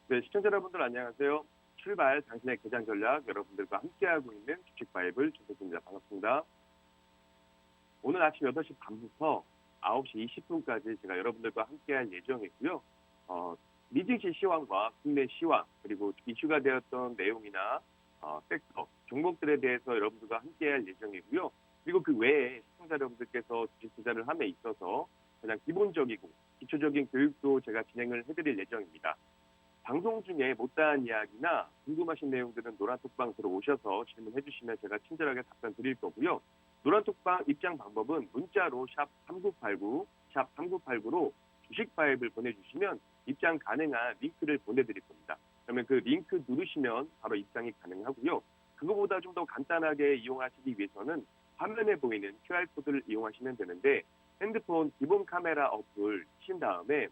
네, 시청자 여러분들 안녕하세요. 출발 당신의 개장 전략 여러분들과 함께하고 있는 주식 바이블 조세입니다. 반갑습니다. 오늘 아침 8시 반부터 9시 20분까지 제가 여러분들과 함께할 예정이고요. 미증시 시황과 국내 시황 그리고 이슈가 되었던 내용이나 섹터, 종목들에 대해서 여러분들과 함께할 예정이고요. 그리고 그 외에 시청자 여러분들께서 주식 투자를 함에 있어서 그냥 기본적이고 기초적인 교육도 제가 진행을 해드릴 예정입니다. 방송 중에 못다한 이야기나 궁금하신 내용들은 노란톡방 들어오셔서 질문해 주시면 제가 친절하게 답변 드릴 거고요. 노란톡방 입장 방법은 문자로 샵 3989, 샵 3989로 주식 바이블 보내주시면 입장 가능한 링크를 보내드릴 겁니다. 그러면 그 링크 누르시면 바로 입장이 가능하고요. 그거보다 좀 더 간단하게 이용하시기 위해서는 화면에 보이는 QR코드를 이용하시면 되는데 핸드폰 기본 카메라 어플 친 다음에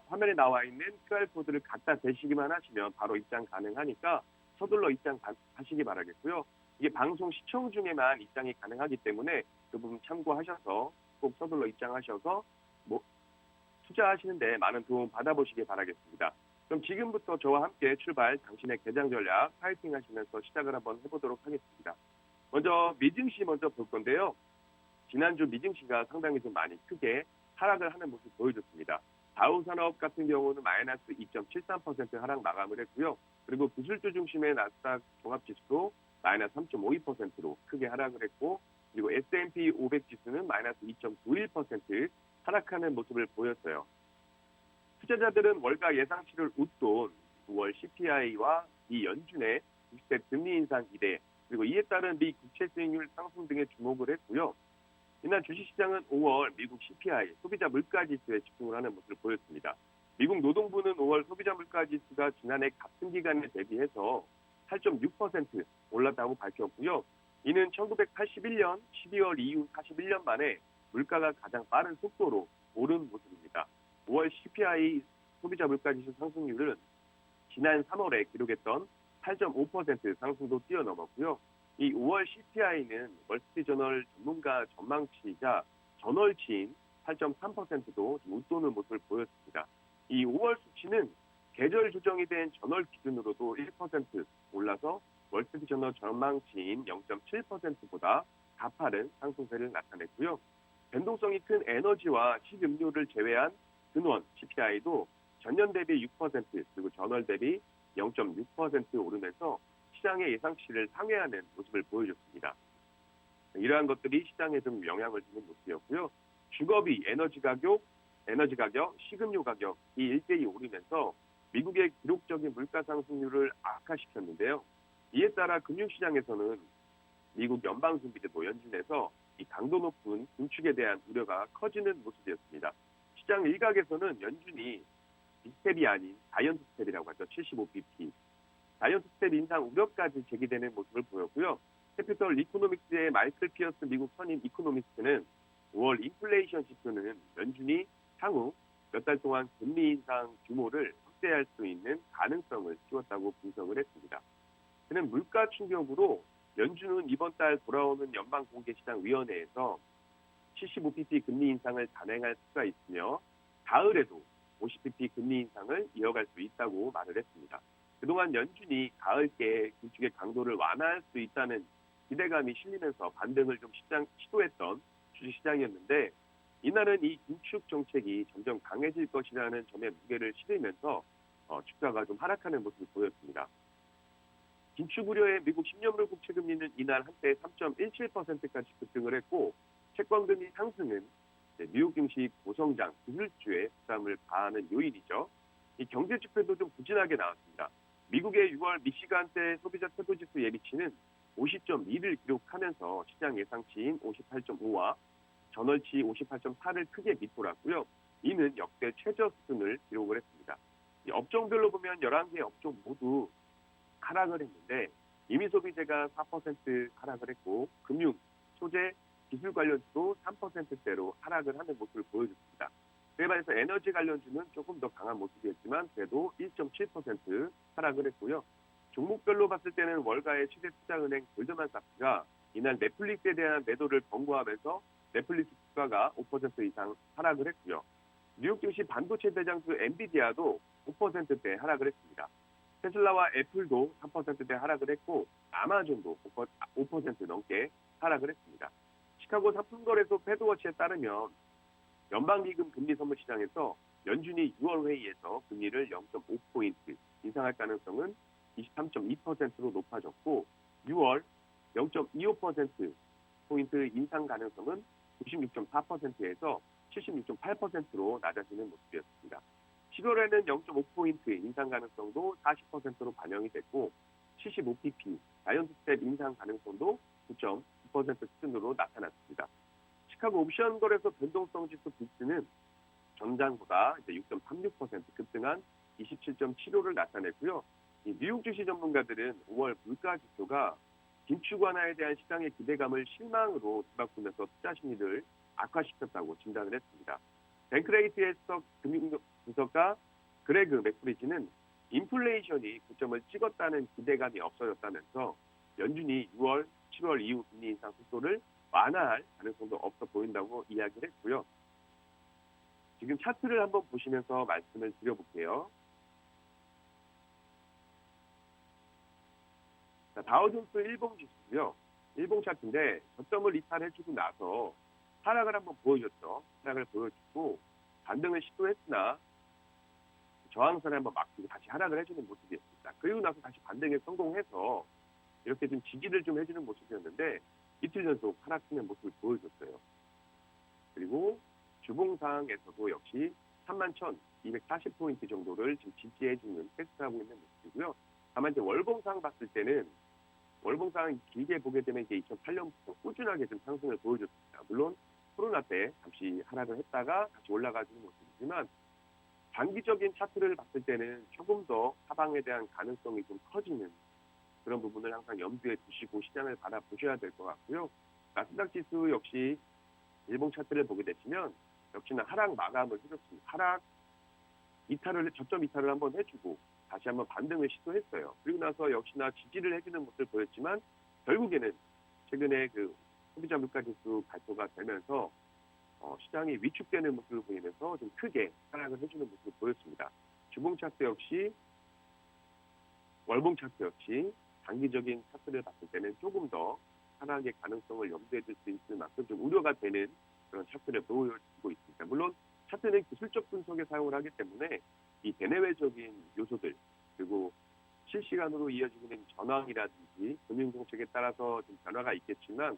화면에 나와 있는 QR코드를 갖다 대시기만 하시면 바로 입장 가능하니까 서둘러 입장하시기 바라겠고요. 이게 방송 시청 중에만 입장이 가능하기 때문에 그 부분 참고하셔서 꼭 서둘러 입장하셔서 투자하시는데 많은 도움 받아보시기 바라겠습니다. 그럼 지금부터 저와 함께 출발 당신의 개장 전략 파이팅 하시면서 시작을 한번 해보도록 하겠습니다. 먼저 미증시 먼저 볼 건데요. 지난주 미증시가 상당히 좀 많이 크게 하락을 하는 모습 보여줬습니다. 다우산업 같은 경우는 마이너스 2.73% 하락 마감을 했고요. 그리고 기술주 중심의 나스닥 종합지수도 마이너스 3.52%로 크게 하락을 했고, 그리고 S&P 500 지수는 마이너스 2.91% 하락하는 모습을 보였어요. 투자자들은 월가 예상치를 웃돈 9월 CPI와 이 연준의 20대 금리 인상 기대, 그리고 이에 따른 미 국채 수익률 상승 등에 주목을 했고요. 이날 주식시장은 5월 미국 CPI 소비자 물가지수에 집중을 하는 모습을 보였습니다. 미국 노동부는 5월 소비자 물가지수가 지난해 같은 기간에 대비해서 8.6% 올랐다고 밝혔고요. 이는 1981년 12월 이후 41년 만에 물가가 가장 빠른 속도로 오른 모습입니다. 5월 CPI 소비자 물가지수 상승률은 지난 3월에 기록했던 8.5% 상승도 뛰어넘었고요. 이 5월 CPI는 월스트리트저널 전문가 전망치이자 전월치인 8.3%도 웃도는 모습을 보였습니다. 이 5월 수치는 계절 조정이 된 전월 기준으로도 1% 올라서 월스트리트저널 전망치인 0.7%보다 가파른 상승세를 나타냈고요. 변동성이 큰 에너지와 식음료를 제외한 근원 CPI도 전년 대비 6% 그리고 전월 대비 0.6% 오르면서 시장의 예상치를 상회하는 모습을 보여줬습니다. 이러한 것들이 시장에 좀 영향을 주는 모습이었고요. 주거비, 에너지 가격, 식음료 가격이 일제히 오르면서 미국의 기록적인 물가 상승률을 악화시켰는데요. 이에 따라 금융시장에서는 미국 연방준비제도 연준에서 이 강도 높은 긴축에 대한 우려가 커지는 모습이었습니다. 시장 일각에서는 연준이 빅스텝이 아닌 자이언트 스텝이라고 하죠. 75bp. 자이언트 스텝 인상 우려까지 제기되는 모습을 보였고요. 캐피털 이코노믹스의 마이클 피어스 미국 선임 이코노미스트는 5월 인플레이션 지수는 연준이 향후 몇 달 동안 금리 인상 규모를 확대할 수 있는 가능성을 띄웠다고 분석을 했습니다. 그는 물가 충격으로 연준은 이번 달 돌아오는 연방공개시장위원회에서 75bp 금리 인상을 단행할 수가 있으며 가을에도 50bp 금리 인상을 이어갈 수 있다고 말을 했습니다. 그동안 연준이 가을께 긴축의 강도를 완화할 수 있다는 기대감이 실리면서 반등을 좀 시도했던 주식시장이었는데 이날은 이 긴축 정책이 점점 강해질 것이라는 점에 무게를 실으면서 주가가 좀 하락하는 모습을 보였습니다. 긴축 우려의 미국 10년물 국채금리는 이날 한때 3.17%까지 급등을 했고 채권금리 상승은 뉴욕 증시 고성장 기술주에 부담을 가하는 요인이죠. 이 경제 지표도 좀 부진하게 나왔습니다. 미국의 6월 미시간대 소비자 태도지수 예비치는 50.2를 기록하면서 시장 예상치인 58.5와 전월치 58.4를 크게 밑돌았고요. 이는 역대 최저 수준을 기록을 했습니다. 이 업종별로 보면 11개 업종 모두 하락을 했는데 임의소비재가 4% 하락을 했고 금융, 소재, 기술 관련주도 3%대로 하락을 하는 모습을 보여줬습니다. 그에 반해서 에너지 관련주는 조금 더 강한 모습이었지만 그래도 1.7% 하락을 했고요. 종목별로 봤을 때는 월가의 최대 투자은행 골드만삭스가 이날 넷플릭스에 대한 매도를 권고하면서 넷플릭스 주가가 5% 이상 하락을 했고요. 뉴욕 증시 반도체 대장주 엔비디아도 5%대 하락을 했습니다. 테슬라와 애플도 3%대 하락을 했고 아마존도 5% 넘게 하락을 했습니다. 시카고 상품거래소 패드워치에 따르면 연방기금 금리 선물 시장에서 연준이 6월 회의에서 금리를 0.5포인트 인상할 가능성은 23.2%로 높아졌고 6월 0.25%포인트 인상 가능성은 96.4%에서 76.8%로 낮아지는 모습이었습니다. 7월에는 0.5포인트 인상 가능성도 40%로 반영이 됐고 75pp 자이언트 스텝 인상 가능성도 9.9% 수준으로 나타났습니다. 시카고 옵션 거래소 변동성 지수 빅스는 전장보다 6.36% 급등한 27.75를 나타냈고요. 이 뉴욕 주식 전문가들은 5월 물가 지표가 긴축 완화에 대한 시장의 기대감을 실망으로 뒤바꾸면서 투자 심리를 악화시켰다고 진단을 했습니다. 뱅크레이트의 금융 분석가 그레그 맥브리지는 인플레이션이 9점을 찍었다는 기대감이 없어졌다면서 연준이 6월, 7월 이후 금리 인상 속도를 완화할 가능성도 없어 보인다고 이야기를 했고요. 지금 차트를 한번 보시면서 말씀을 드려볼게요. 자, 다우존스 일봉 지수고요. 일봉 차트인데 저점을 이탈해주고 나서 하락을 한번 보여줬죠. 하락을 보여주고 반등을 시도했으나 저항선에 한번 막히고 다시 하락을 해주는 모습이었습니다. 그리고 나서 다시 반등에 성공해서 이렇게 좀 지지를 좀 해주는 모습이었는데 이틀 연속 하락하는 모습을 보여줬어요. 그리고 주봉상에서도 역시 31,240포인트 정도를 지금 지지해주는 테스트하고 있는 모습이고요. 다만 이제 월봉상 봤을 때는 월봉상 길게 보게 되면 이제 2008년부터 꾸준하게 좀 상승을 보여줬습니다. 물론 코로나 때 잠시 하락을 했다가 다시 올라가주는 모습이지만 장기적인 차트를 봤을 때는 조금 더 하방에 대한 가능성이 좀 커지는 그런 부분을 항상 염두에 두시고 시장을 바라보셔야 될 것 같고요. 나스닥 지수 역시 일봉 차트를 보게 되시면 역시나 하락 마감을 해줬습니다. 하락 이탈을 저점 이탈을 한번 해주고 다시 한번 반등을 시도했어요. 그리고 나서 역시나 지지를 해주는 모습을 보였지만 결국에는 최근에 그 소비자 물가 지수 발표가 되면서 시장이 위축되는 모습을 보이면서 좀 크게 하락을 해주는 모습을 보였습니다. 주봉 차트 역시 월봉 차트 역시 장기적인 차트를 봤을 때는 조금 더 하락의 가능성을 염두에 둘 수 있을 만큼 좀 우려가 되는 그런 차트를 보여주고 있습니다. 물론 차트는 기술적 분석에 사용을 하기 때문에 이 대내외적인 요소들 그리고 실시간으로 이어지고 있는 전황이라든지 금융정책에 따라서 좀 변화가 있겠지만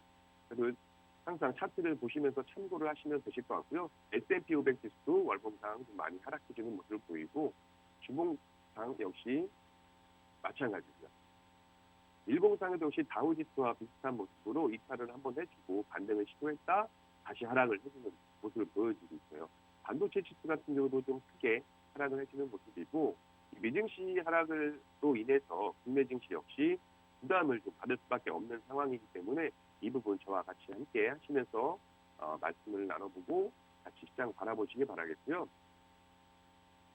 그래도 항상 차트를 보시면서 참고를 하시면 되실 것 같고요. S&P 500 지수도 월봉상 좀 많이 하락해주는 모습을 보이고 주봉상 역시 마찬가지고요. 일봉상에도 역시 다우지수와 비슷한 모습으로 이탈을 한번 해주고 반등을 시도했다 다시 하락을 해주는 모습을 보여주고 있어요. 반도체 지수 같은 경우도 좀 크게 하락을 해주는 모습이고 미증시 하락으로 인해서 국내 증시 역시 부담을 좀 받을 수밖에 없는 상황이기 때문에 이 부분 저와 같이 함께 하시면서 말씀을 나눠보고 같이 시장 바라보시기 바라겠고요.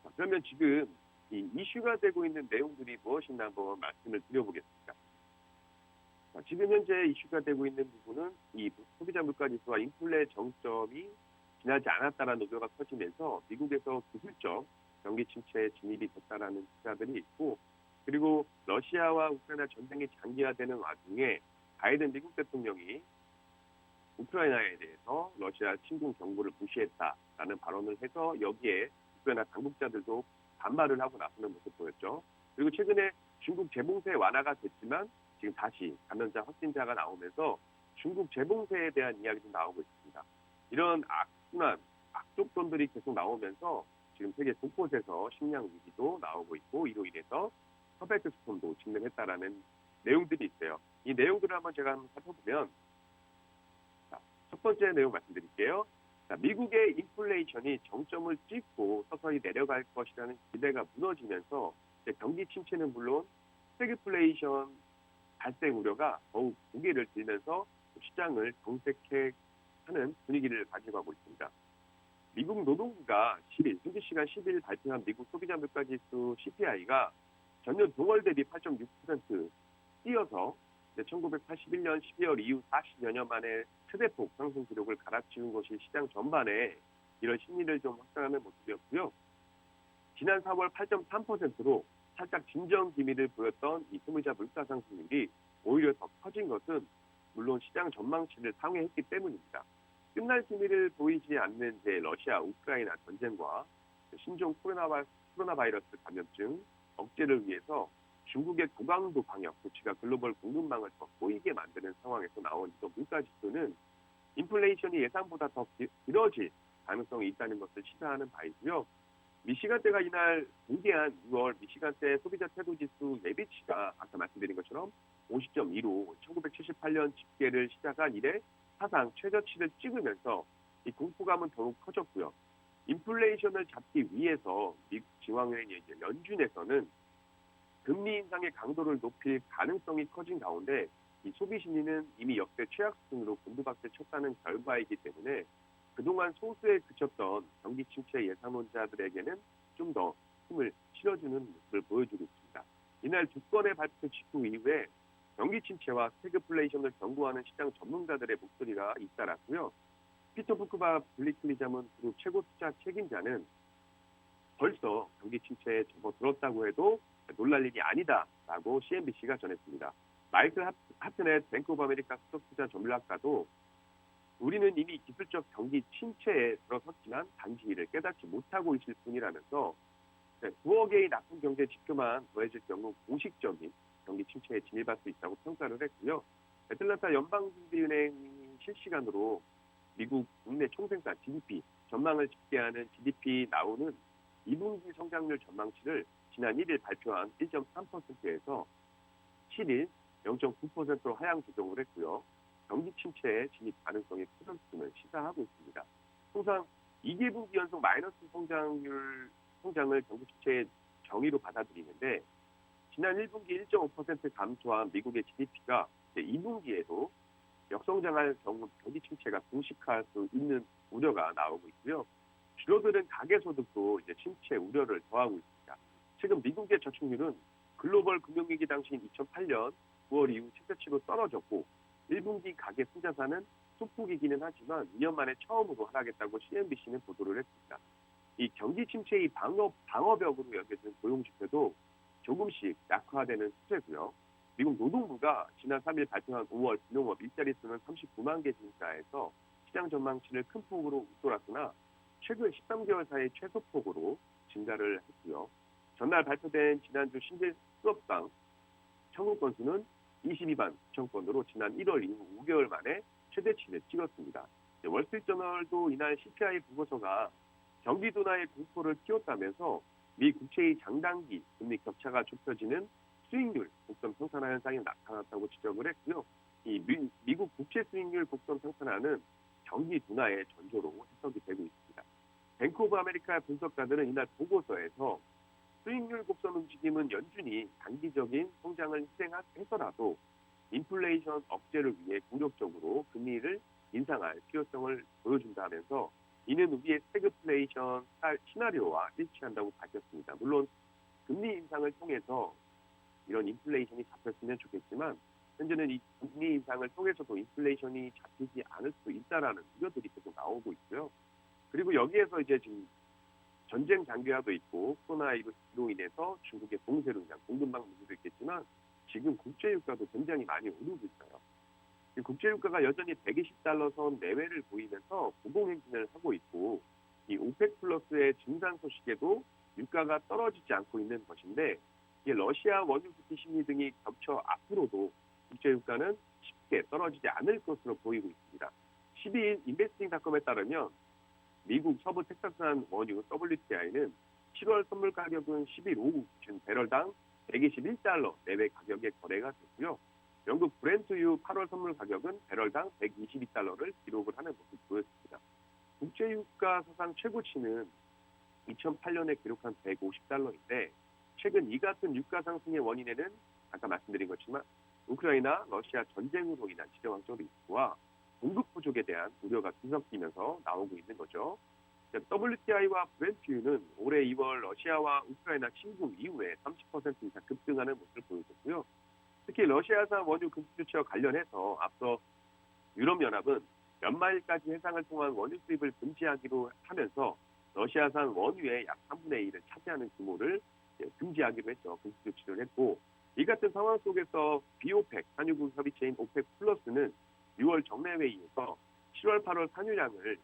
자, 그러면 지금 이 이슈가 되고 있는 내용들이 무엇인가 한번 말씀을 드려보겠습니다. 자, 지금 현재 이슈가 되고 있는 부분은 이 소비자 물가지수와 인플레 정점이 지나지 않았다라는 우려가 커지면서 미국에서 기술적 경기 침체에 진입이 됐다라는 기사들이 있고 그리고 러시아와 우크라이나 전쟁이 장기화되는 와중에 바이든 미국 대통령이 우크라이나에 대해서 러시아 침공 경고를 무시했다라는 발언을 해서 여기에 우크라이나 당국자들도 반발을 하고 나서는 모습 보였죠. 그리고 최근에 중국 재봉쇄 완화가 됐지만 지금 다시 감염자 확진자가 나오면서 중국 재봉쇄에 대한 이야기도 나오고 있습니다. 이런 악순환, 악독론들이 계속 나오면서 지금 세계 곳곳에서 식량 위기도 나오고 있고 이로 인해서 퍼펙트 스톰도 진행했다라는 내용들이 있어요. 이 내용들을 한번 제가 한번 살펴보면 자, 첫 번째 내용 말씀드릴게요. 자, 미국의 인플레이션이 정점을 찍고 서서히 내려갈 것이라는 기대가 무너지면서 경기 침체는 물론 스태그플레이션 발생 우려가 더욱 무게를 들면서 시장을 정색해 하는 분위기를 가지고 가고 있습니다. 미국 노동부가 10일, 현지 시간 10일 발표한 미국 소비자 물가지수 CPI가 전년 동월 대비 8.6% 뛰어서 1981년 12월 이후 40여 년 만에 최대폭 상승 기록을 갈아치운 것이 시장 전반에 이런 심리를 좀 확산하는 모습이었고요. 지난 4월 8.3%로 살짝 진정 기미를 보였던 이 소비자 물가 상승률이 오히려 더 커진 것은 물론 시장 전망치를 상회했기 때문입니다. 끝날 기미를 보이지 않는 러시아 우크라이나 전쟁과 신종 코로나 바이러스 감염증 억제를 위해서 중국의 고강도 방역 조치가 글로벌 공급망을 더 꼬이게 만드는 상황에서 나온 이 물가 지수는 인플레이션이 예상보다 더 길어질 가능성이 있다는 것을 시사하는 바이고요. 미시간대가 이날 공개한 6월 미시간대 소비자 태도지수 예비치가 아까 말씀드린 것처럼 50.2로 1978년 집계를 시작한 이래 사상 최저치를 찍으면서 이 공포감은 더욱 커졌고요. 인플레이션을 잡기 위해서 미국 지방은행 연준에서는 금리 인상의 강도를 높일 가능성이 커진 가운데 이 소비 심리는 이미 역대 최악 수준으로 곤두박질 쳤다는 결과이기 때문에 그동안 소수에 그쳤던 경기 침체 예상론자들에게는 좀 더 힘을 실어주는 모습을 보여주고 있습니다. 이날 두 건의 발표 직후 이후에 경기 침체와 스태그플레이션을 경고하는 시장 전문가들의 목소리가 잇따랐고요. 피터 부크바 블리클리자문 그룹 최고 투자 책임자는 벌써 경기 침체에 접어들었다고 해도 놀랄 일이 아니다라고 CNBC가 전했습니다. 마이클 하트넷 뱅크 오브 아메리카 수석 투자 전략가도 우리는 이미 기술적 경기 침체에 들어섰지만 단지 이를 깨닫지 못하고 있을 뿐이라면서 9억의 나쁜 경제 지표만 더해질 경우 공식적인 경기 침체에 진입할 수 있다고 평가를 했고요. 애틀란타 연방준비은행이 실시간으로 미국 국내 총생산 GDP 전망을 집계하는 GDP 나오는 2분기 성장률 전망치를 지난 1일 발표한 1.3%에서 7일 0.9%로 하향 조정을 했고요. 경기 침체에 진입 가능성이 커졌음을 시사하고 있습니다. 통상 2개분기 연속 마이너스 성장을 경기 침체의 정의로 받아들이는데 지난 1분기 1.5% 감소한 미국의 GDP가 2분기에도 역성장할 경우 경기 침체가 동식할 수 있는 우려가 나오고 있고요. 줄어드는 가계소득도 침체 우려를 더하고 있습니다. 최근 미국의 저축률은 글로벌 금융위기 당시인 2008년 9월 이후 최저치로 떨어졌고 1분기 가계 순자산은 소폭이기는 하지만 2년 만에 처음으로 하락했다고 CNBC는 보도를 했습니다. 이 경기 침체의 방어벽으로 여겨진 고용지표도 조금씩 약화되는 추세고요. 미국 노동부가 지난 3일 발표한 5월 비농업 일자리 수는 39만 개 증가해서 시장 전망치를 큰 폭으로 웃돌았으나 최근 13개월 사이 최소폭으로 증가를 했고요. 전날 발표된 지난주 신재 수업당 청구 건수는 22만 9천 건으로 지난 1월 이후 5개월 만에 최대치를 찍었습니다. 월스트리트저널도 이날 CPI 보고서가 경기 둔화의 공포를 키웠다면서 미 국채의 장단기 금리 격차가 좁혀지는 수익률 곡선 평산화 현상이 나타났다고 지적을 했고요. 이 미국 국채 수익률 곡선 평산화는 경기 둔화의 전조로 해석이 되고 있습니다. 뱅크 오브 아메리카 분석가들은 이날 보고서에서 수익률 곡선 움직임은 연준이 단기적인 성장을 희생해서라도 인플레이션 억제를 위해 공격적으로 금리를 인상할 필요성을 보여준다면서 이는 우리의 스태그플레이션 시나리오와 일치한다고 밝혔습니다. 물론 금리 인상을 통해서 이런 인플레이션이 잡혔으면 좋겠지만 현재는 이 금리 인상을 통해서도 인플레이션이 잡히지 않을 수 있다라는 우려들이 계속 나오고 있고요. 그리고 여기에서 지금 전쟁 장기화도 있고 코로나19로 인해서 중국의 봉쇄로 인한 공급망 문제도 있겠지만 지금 국제유가도 굉장히 많이 오르고 있어요. 국제유가가 여전히 120달러 선 내외를 보이면서 고공행진을 하고 있고 이 오펙 플러스의 증산 소식에도 유가가 떨어지지 않고 있는 것인데 러시아 원유 부피 심리 등이 겹쳐 앞으로도 국제유가는 쉽게 떨어지지 않을 것으로 보이고 있습니다. 12일 인베스팅닷컴에 따르면 미국 서부 텍사스산 원유 WTI는 7월 선물 가격은 10일 오후 기준 배럴당 121달러 내외 가격에 거래가 됐고요. 영국 브렌트유 8월 선물 가격은 배럴당 122달러를 기록을 하는 모습을 보였습니다. 국제유가 사상 최고치는 2008년에 기록한 150달러인데 최근 이 같은 유가 상승의 원인에는 아까 말씀드린 것처럼 우크라이나, 러시아 전쟁으로 인한 지정학적 리스크와 공급 부족에 대한 우려가 뒤섞이면서 나오고 있는 거죠. WTI와 브렌트유는 올해 2월 러시아와 우크라이나 침공 이후에 30% 이상 급등하는 모습을 보여줬고요. 특히 러시아산 원유 금수 조치와 관련해서 앞서 유럽연합은 연말까지 해상을 통한 원유 수입을 금지하기로 하면서 러시아산 원유의 약 3분의 1을 차지하는 규모를 금지하기로 했죠. 금지 조치를 했고, 이 같은 상황 속에서 비오펙 산유국 협의체인 오펙 플러스는 6월 정례회의에서 7월, 8월 산유량을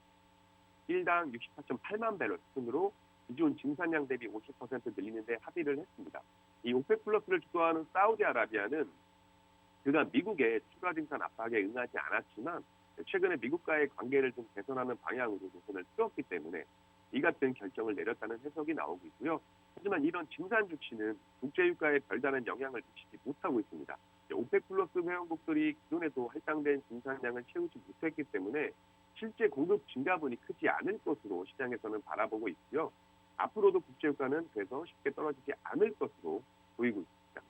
일당 64.8만 배럴 수준으로 기존 증산량 대비 50% 늘리는데 합의를 했습니다. 이 오펙 플러스를 주도하는 사우디아라비아는 그간 미국의 추가 증산 압박에 응하지 않았지만 최근에 미국과의 관계를 좀 개선하는 방향으로 노선을 틀었기 때문에 이 같은 결정을 내렸다는 해석이 나오고 있고요. 하지만 이런 증산 조치는 국제유가에 별다른 영향을 미치지 못하고 있습니다. 오펙 플러스 회원국들이 기존에도 할당된 증산량을 채우지 못했기 때문에 실제 공급 증가분이 크지 않을 것으로 시장에서는 바라보고 있고요. 앞으로도 국제유가는 그래서 쉽게 떨어지지 않을 것으로 보이고 있습니다.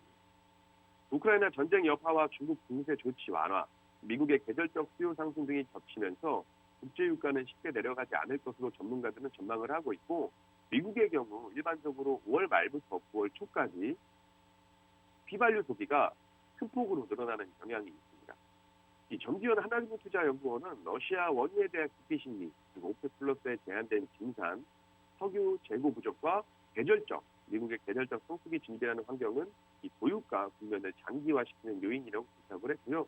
우크라이나 전쟁 여파와 중국 증세 조치 완화, 미국의 계절적 수요 상승 등이 겹치면서 국제유가는 쉽게 내려가지 않을 것으로 전문가들은 전망을 하고 있고, 미국의 경우 일반적으로 5월 말부터 9월 초까지 휘발유 소비가 큰 폭으로 늘어나는 경향이 있습니다. 이 정지현 하나금융투자연구원은 러시아 원유에 대한 국비 심리, 그리고 오펙 플러스에 제한된 증산, 석유 재고 부족과 미국의 계절적 성수기 준비하는 환경은 이 고유가 국면을 장기화시키는 요인이라고 분석을 했고요.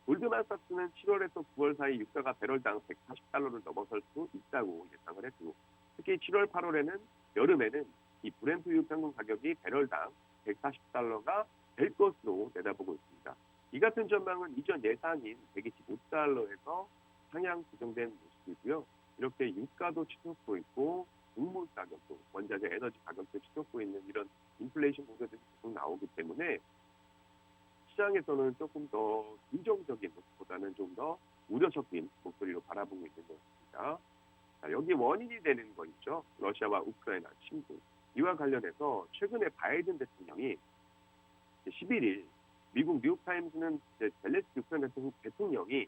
골드만삭스는 7월에서 9월 사이 유가가 배럴당 140달러를 넘어설 수 있다고 예상을 했고, 특히 7월, 8월에는 여름에는 이 브렌트유 평균 가격이 배럴당 140달러가 될 것으로 내다보고 있습니다. 이 같은 전망은 이전 예상인 125달러에서 상향 조정된 모습이고요. 이렇게 유가도 치솟고 있고 곡물 가격도, 원자재 에너지 가격도 치솟고 있는 이런 인플레이션 공세들이 계속 나오기 때문에 시장에서는 조금 더 긍정적인 모습보다는 좀 더 우려 섞인 목소리로 바라보고 있는 것 같습니다. 자, 여기 원인이 되는 거 있죠. 러시아와 우크라이나 침공. 이와 관련해서 최근에 바이든 대통령이 11일 미국 뉴욕타임스는 젤렌스키 우크라이나 대통령이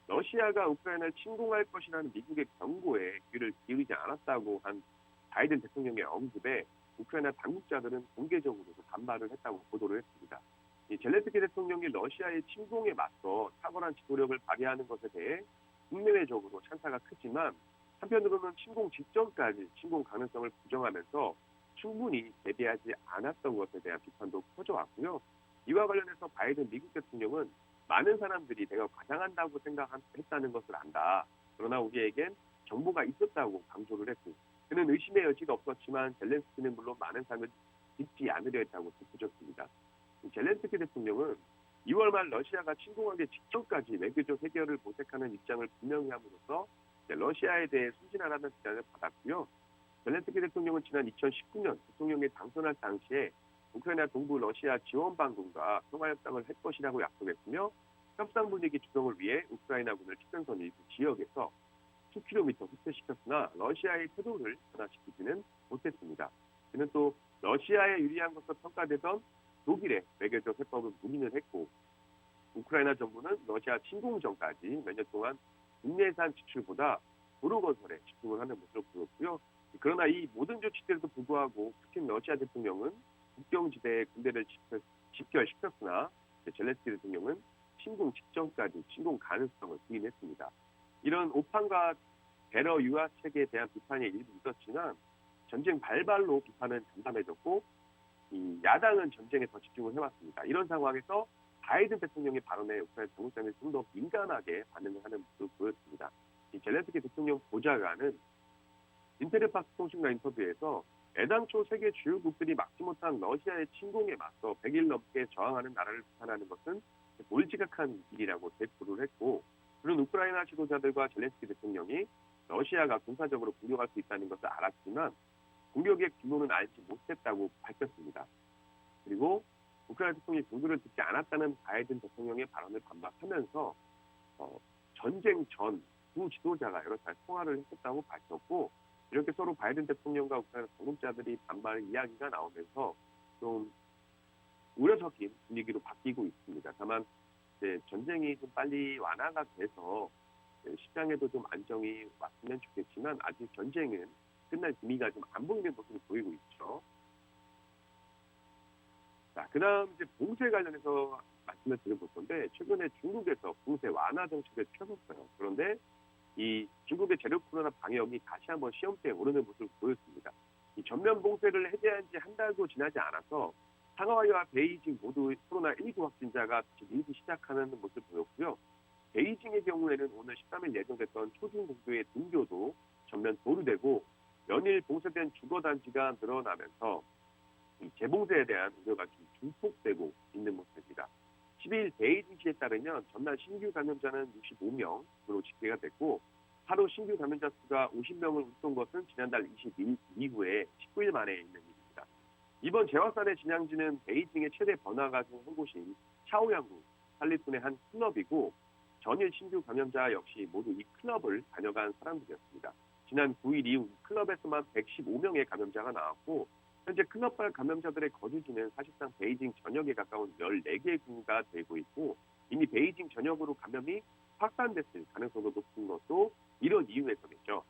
러시아가 우크라이나를 침공할 것이라는 미국의 경고에 귀를 기울이지 않았다고 한 바이든 대통령의 언급에 우크라이나 당국자들은 공개적으로도 반발을 했다고 보도를 했습니다. 이 젤렌스키 대통령이 러시아의 침공에 맞서 탁월한 지도력을 발휘하는 것에 대해 국내외적으로 찬사가 크지만 한편으로는 침공 직전까지 침공 가능성을 부정하면서 충분히 대비하지 않았던 것에 대한 비판도 커져왔고요. 이와 관련해서 바이든 미국 대통령은 많은 사람들이 내가 과장한다고 생각했다는 것을 안다. 그러나 우리에겐 정보가 있었다고 강조를 했고, 그는 의심의 여지가 없었지만 젤렌스키는 물론 많은 사람을 믿지 않으려 했다고 덧붙였습니다. 젤렌스키 대통령은 2월 말 러시아가 침공하기 직전까지 외교적 해결을 모색하는 입장을 분명히 함으로써 러시아에 대해 순진하라는 비난을 받았고요. 젤렌스키 대통령은 지난 2019년 대통령에 당선할 당시에 우크라이나 동부 러시아 지원반군과 평화협상을 할 것이라고 약속했으며, 협상 분위기 조성을 위해 우크라이나군을 축전선 일부 지역에서 수킬로미터 후퇴시켰으나 러시아의 태도를 변화시키지는 못했습니다. 그는 또 러시아에 유리한 것으로 평가되던 독일의 외교적 해법을 무민을 했고, 우크라이나 정부는 러시아 침공 전까지 몇 년 동안 국내산 지출보다 도로 건설에 집중을 하는 모습을 보였고요. 그러나 이 모든 조치들에도 불구하고 푸틴 러시아 대통령은 국경지대에 군대를 집결시켰으나 젤렌스키 대통령은 침공 직전까지 침공 가능성을 부인했습니다. 이런 오판과 베러 유화 체계에 대한 비판이 일부 있었지만 전쟁 발발로 비판은 잠잠해졌고, 이 야당은 전쟁에 더 집중을 해왔습니다. 이런 상황에서 바이든 대통령의 발언에 우크라이나 당국자는 좀 더 민감하게 반응을 하는 모습을 보였습니다. 이 젤렌스키 대통령 보좌관은 인테르팍스 통신과 인터뷰에서 애당초 세계 주요국들이 막지 못한 러시아의 침공에 맞서 100일 넘게 저항하는 나라를 비판하는 것은 몰지각한 일이라고 대꾸를 했고, 그런 우크라이나 지도자들과 젤렌스키 대통령이 러시아가 군사적으로 공격할 수 있다는 것을 알았지만 공격의 규모는 알지 못했다고 밝혔습니다. 그리고 우크라이나 대통령이 공격을 듣지 않았다는 바이든 대통령의 발언을 반박하면서 전쟁 전 두 지도자가 여러 차례 통화를 했었다고 밝혔고, 이렇게 서로 바이든 대통령과 우크라이나 당국자들이 반발 이야기가 나오면서 좀 우려 섞인 분위기로 바뀌고 있습니다. 다만 전쟁이 좀 빨리 완화가 돼서 시장에도 좀 안정이 왔으면 좋겠지만 아직 전쟁은 끝날 기미가 좀 안 보이는 모습을 보이고 있죠. 자, 그다음 봉쇄 관련해서 말씀을 드려볼 건데, 최근에 중국에서 봉쇄 완화 정책을 펴줬어요. 그런데 이 중국의 제로 코로나 방역이 다시 한번 시험대에 오르는 모습을 보였습니다. 이 전면 봉쇄를 해제한 지 한 달도 지나지 않아서 상하이와 베이징 모두 코로나19 확진자가 다시 늘기 시작하는 모습을 보였고요. 베이징의 경우에는 오늘 13일 예정됐던 초중고교의 등교도 전면 보류되고 연일 봉쇄된 주거단지가 늘어나면서 이 재봉쇄에 대한 우려가 좀 증폭되고 있는 모습입니다. 12일 베이징시에 따르면 전날 신규 감염자는 65명으로 집계가 됐고 하루 신규 감염자 수가 50명을 웃돈 것은 지난달 22일 이후에 19일 만에 있는 일입니다. 이번 재확산의 진앙지는 베이징의 최대 번화가 중 한 곳인 샤오양구 산리순의 한 클럽이고 전일 신규 감염자 역시 모두 이 클럽을 다녀간 사람들이었습니다. 지난 9일 이후 클럽에서만 115명의 감염자가 나왔고 현재 클럽발 감염자들의 거주지는 사실상 베이징 전역에 가까운 14개 구가 되고 있고 이미 베이징 전역으로 감염이 확산됐을 가능성도 높은 것도 이런 이유에서겠죠.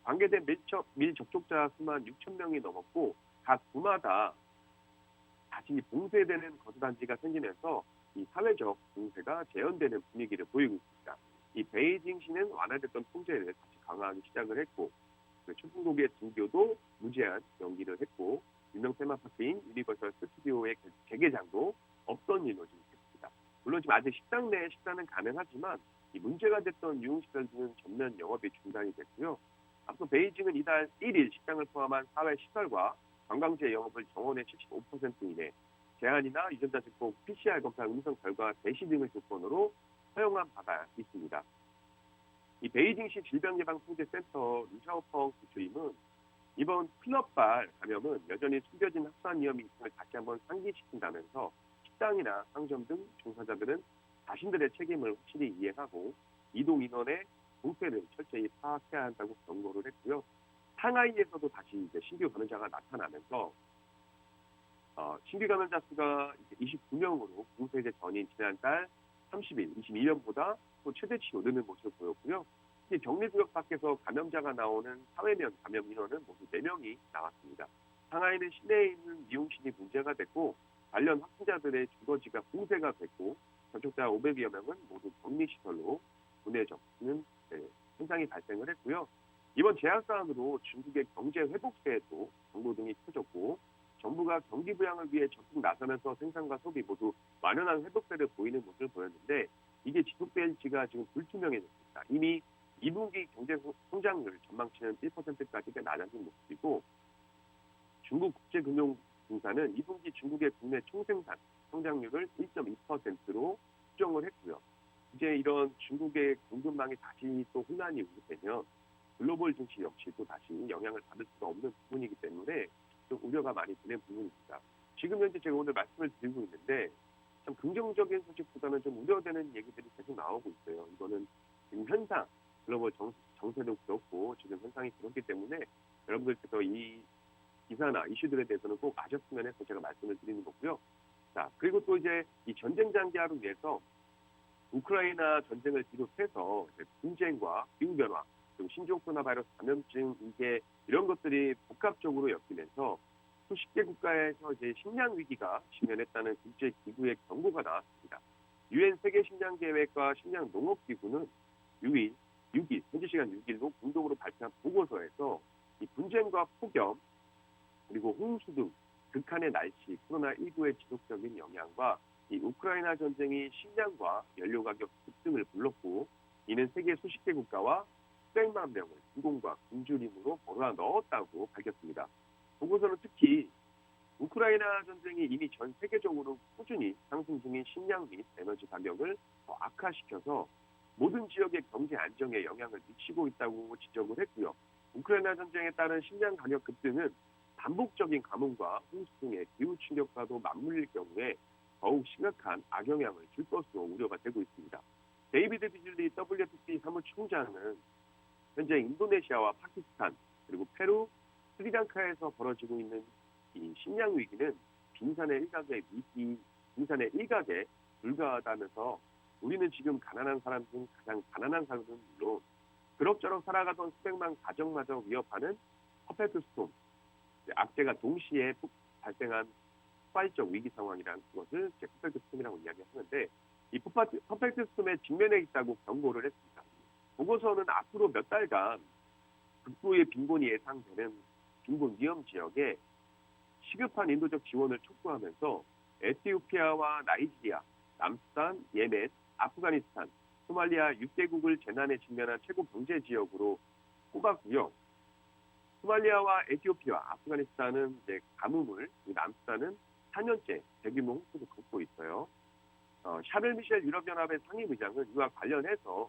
관계된 밀접촉자 수만 6천 명이 넘었고 각 구마다 다시 봉쇄되는 거주단지가 생기면서 이 사회적 봉쇄가 재현되는 분위기를 보이고 있습니다. 이 베이징시는 완화됐던 통제를 다시 강화하기 시작을 했고 초중고교의 등교도 무제한 연기를 했고 유명 테마파크인 유니버설 스튜디오의 재개장도 없던 일로 지금 됐습니다. 물론 지금 아직 식당 내 식사는 가능하지만 이 문제가 됐던 유흥시설 등은 전면 영업이 중단이 됐고요. 앞서 베이징은 이달 1일 식당을 포함한 사회 시설과 관광지의 영업을 정원의 75% 이내 제한이나 유전자 증폭, PCR 검사 음성 결과 대시 등을 조건으로 허용한 바가 있습니다. 이 베이징시 질병예방통제센터 루샤오펑 부주임은 이번 클럽발 감염은 여전히 숨겨진 확산 위험이 있음을 다시 한번 상기시킨다면서 식당이나 상점 등 종사자들은 자신들의 책임을 확실히 이해하고 이동 인원의 동태를 철저히 파악해야 한다고 경고를 했고요. 상하이에서도 다시 이제 신규 감염자가 나타나면서 신규 감염자 수가 29명으로 봉쇄제 전인 지난달 30일, 22명보다 또 최대치로 느는 모습을 보였고요. 격리구역 밖에서 감염자가 나오는 사회면 감염 인원은 모두 4명이 나왔습니다. 상하이는 시내에 있는 미용실이 문제가 됐고 관련 확진자들의 주거지가 봉쇄가 됐고 접촉자 500여 명은 모두 격리시설로 보내졌는 현상이 발생을 했고요. 이번 제한 사안으로 중국의 경제 회복세에도 정보 등이 커졌고 정부가 경기 부양을 위해 적극 나서면서 생산과 소비 모두 완연한 회복세를 보이는 모습을 보였는데 이게 지속될지가 지금 불투명해졌습니다. 이미 2분기 경제 성장률 전망치는 1%까지 낮아진 모습이고 중국 국제금융공사는 2분기 중국의 국내 총생산 성장률을 1.2%로 수정을 했고요. 이제 이런 중국의 공급망이 다시 또 혼란이 오게 되면 글로벌 증시 역시 또 다시 영향을 받을 수가 없는 부분이기 때문에 좀 우려가 많이 되는 부분입니다. 지금 현재 제가 오늘 말씀을 드리고 있는데 참 긍정적인 소식보다는 좀 우려되는 얘기들이 계속 나오고 있어요. 이거는 지금 현상, 글로벌 정세도 그렇고 지금 현상이 그렇기 때문에 여러분들께서 이 기사나 이슈들에 대해서는 꼭 아셨으면 해서 제가 말씀을 드리는 거고요. 자, 그리고 또 이제 이 전쟁 장기화를 위해서 우크라이나 전쟁을 비롯해서 분쟁과 기후변화, 그리고 신종 코로나 바이러스 감염증 이런 것들이 복합적으로 엮이면서 수십 개 국가에서 이제 식량 위기가 직면했다는 국제 기구의 경고가 나왔습니다. 유엔 세계 식량 계획과 식량 농업 기구는 6일 현지 시간 6일로 공동으로 발표한 보고서에서 이 분쟁과 폭염 그리고 홍수 등 극한의 날씨, 코로나19의 지속적인 영향과 이 우크라이나 전쟁이 식량과 연료 가격 급등을 불렀고 이는 세계 수십 개 국가와 수백만 명을 인공과 굶주림으로 몰아넣었다고 밝혔습니다. 보고서는 특히 우크라이나 전쟁이 이미 전 세계적으로 꾸준히 상승 중인 식량 및 에너지 가격을 더 악화시켜서 모든 지역의 경제 안정에 영향을 미치고 있다고 지적을 했고요. 우크라이나 전쟁에 따른 식량 가격 급등은 반복적인 가뭄과 홍수 등의 기후 충격과도 맞물릴 경우에 더욱 심각한 악영향을 줄 것으로 우려가 되고 있습니다. 데이비드 비즐리 WFP 사무총장은 현재 인도네시아와 파키스탄 그리고 페루, 스리랑카에서 벌어지고 있는 이 식량 위기는 빙산의 일각에 불과하다면서 우리는 지금 가난한 사람 중 가장 가난한 사람은 물론 그럭저럭 살아가던 수백만 가정마저 위협하는 퍼펙트 스톰, 악재가 동시에 발생한 포괄적 위기 상황이라는 것을 퍼펙트 스톰이라고 이야기하는데 이 퍼펙트 스톰의 직면에 있다고 경고를 했습니다. 보고서는 앞으로 몇 달간 극도의 빈곤이 예상되는 빈곤 위험 지역에 시급한 인도적 지원을 촉구하면서 에티오피아와 나이지리아, 남수단, 예멘, 아프가니스탄, 소말리아 6개국을 재난에 직면한 최고 경제 지역으로 꼽았고요. 소말리아와 에티오피아, 아프가니스탄은 이제 가뭄을, 남수단은 4년째 대규모 홍수를 겪고 있어요. 샤를 미셸 유럽연합의 상임의장은 이와 관련해서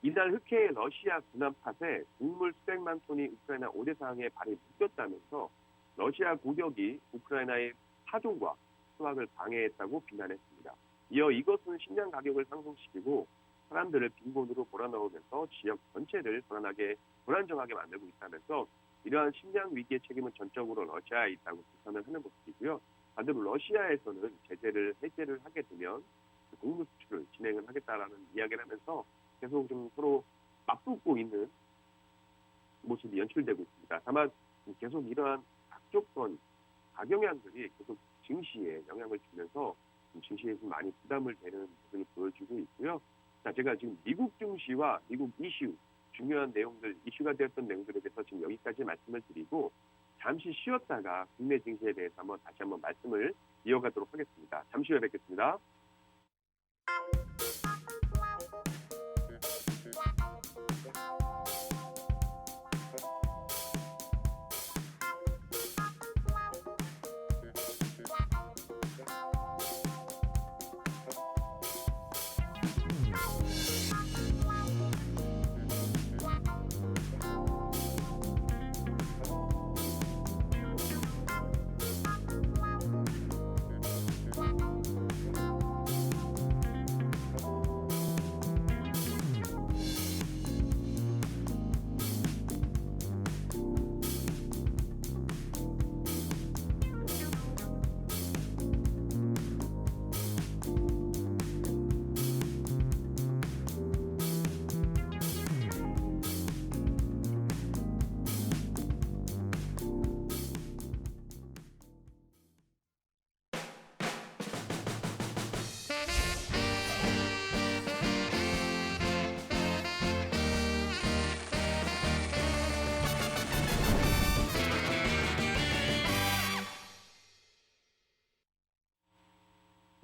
이날 흑해의 러시아 군함 탓에 곡물 수백만 톤이 우크라이나 오대상에 발이 묶였다면서 러시아 고력이 우크라이나의 파종과 수확을 방해했다고 비난했습니다. 이어 이것은 식량 가격을 상승시키고 사람들을 빈곤으로 몰아넣으면서 지역 전체를 불안정하게 만들고 있다면서 이러한 식량 위기의 책임은 전적으로 러시아에 있다고 비판을 하는 모습이고요. 반대로 러시아에서는 제재를 해제를 하게 되면 곡물 수출을 진행을 하겠다라는 이야기를 하면서 계속 좀 서로 맞붙고 있는 모습이 연출되고 있습니다. 다만 계속 이러한 각족선 악영향들이 계속 증시에 영향을 주면서 증시에 좀 많이 부담을 되는 모습을 보여주고 있고요. 자, 제가 지금 미국 증시와 미국 이슈 중요한 내용들, 이슈가 되었던 내용들에 대해서 지금 여기까지 말씀을 드리고 잠시 쉬었다가 국내 증시에 대해서 다시 한번 말씀을 이어가도록 하겠습니다. 잠시 후에 뵙겠습니다.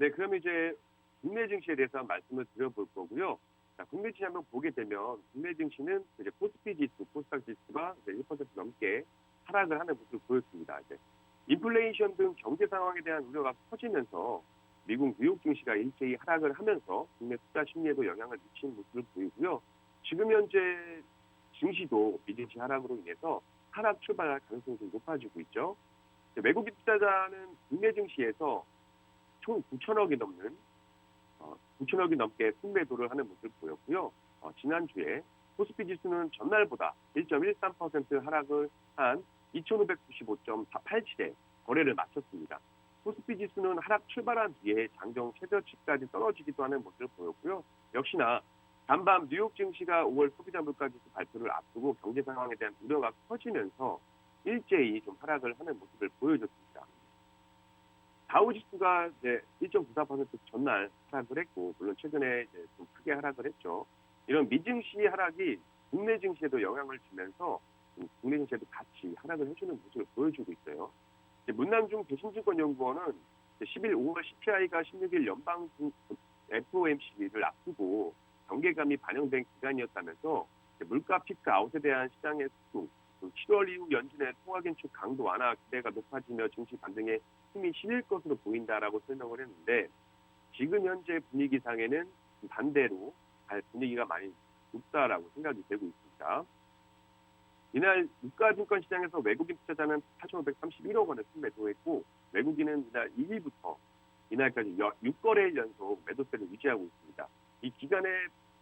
네, 그럼 이제 국내 증시에 대해서 말씀을 드려볼 거고요. 자, 국내 증시 한번 보게 되면 국내 증시는 이제 코스피 지수, 코스닥 지수가 이제 1% 넘게 하락을 하는 모습을 보였습니다. 이제 인플레이션 등 경제 상황에 대한 우려가 커지면서 미국 뉴욕 증시가 일제히 하락을 하면서 국내 투자 심리에도 영향을 미치는 모습을 보이고요. 지금 현재 증시도 미증시 하락으로 인해서 하락 출발할 가능성이 좀 높아지고 있죠. 외국인 투자자는 국내 증시에서 총 9천억이 넘는 9천억이 넘게 순매도를 하는 모습을 보였고요. 지난주에 코스피 지수는 전날보다 1.13% 하락을 한 2,595.87에 거래를 마쳤습니다. 코스피 지수는 하락 출발한 뒤에 장정 최저치까지 떨어지기도 하는 모습을 보였고요. 역시나 간밤 뉴욕 증시가 5월 소비자 물가지수 발표를 앞두고 경제 상황에 대한 우려가 커지면서 일제히 좀 하락을 하는 모습을 보여줬습니다. 다우지수가 이제 1.94% 전날 하락을 했고, 물론 최근에 이제 좀 크게 하락을 했죠. 이런 미증시 하락이 국내 증시에도 영향을 주면서 국내 증시에도 같이 하락을 해주는 모습을 보여주고 있어요. 문남중 대신증권연구원은 10일 5월 CPI가 16일 연방 FOMC를 앞두고 경계감이 반영된 기간이었다면서 물가 피크 아웃에 대한 시장의 속도, 7월 이후 연준의 통화긴축 강도 완화 기대가 높아지며 증시 반등에 힘이 실릴 것으로 보인다라고 설명을 했는데, 지금 현재 분위기상에는 반대로 갈 분위기가 많이 높다라고 생각이 되고 있습니다. 이날 유가증권 시장에서 외국인 투자자는 8,531억 원을 순매도했고, 외국인은 이날 2일부터 이날까지 6거래일 연속 매도세를 유지하고 있습니다. 이 기간에